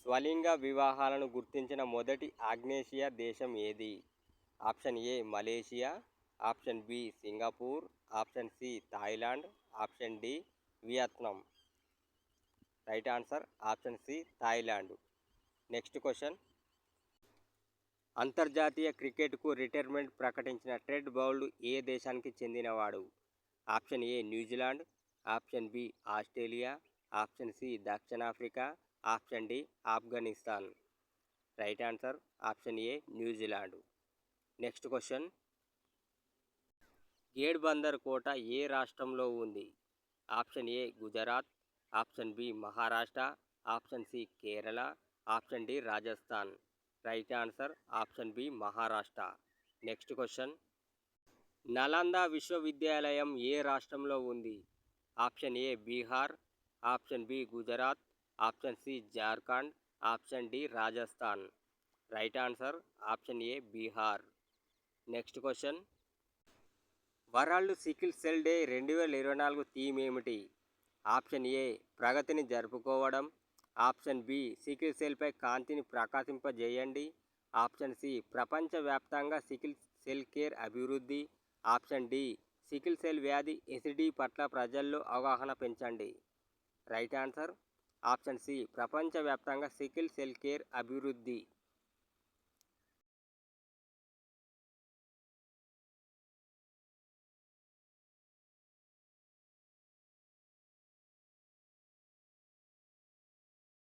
స్వలింగ వివాహాలను గుర్తించిన మొదటి ఆగ్నేసియా దేశం ఏది? Option A Malaysia, option B Singapore, option C Thailand, option D Vietnam. Right answer option C Thailand. Next question. అంతర్జాతీయ క్రికెట్కు రిటైర్మెంట్ ప్రకటించిన ట్రెంట్ బౌల్ట్ ఏ దేశానికి చెందినవాడు? Option A New Zealand, option B Australia, option C దక్షిణాఫ్రికా, option D Afghanistan. Right answer option A New Zealand. Next question. గేడ్ బందర్ కోట ఏ రాష్ట్రంలో ఉంది? Option A Gujarat, option B Maharashtra, option C Kerala, option D Rajasthan. Right answer option B Maharashtra. Next question. Nalanda విశ్వవిద్యాలయం ఏ రాష్ట్రంలో ఉంది? Option A Bihar, option B Gujarat, option C Jharkhand, option D Rajasthan. Right answer option A Bihar. Next question. World sickle cell day 2024 theme ఏమిటి? Option A ప్రగతిని జరుపుకోవడం, option B sickle సెల్పై కాంతిని ప్రకాశింపజేయండి, ఆప్షన్ సి ప్రపంచవ్యాప్తంగా సికిల్ సెల్ కేర్ అభివృద్ధి, ఆప్షన్ డి సికిల్ సెల్ వ్యాధి SCD పట్ల ప్రజల్లో అవగాహన పెంచండి. రైట్ ఆన్సర్ ఆప్షన్ సి ప్రపంచవ్యాప్తంగా సికిల్ సెల్ కేర్ అభివృద్ధి.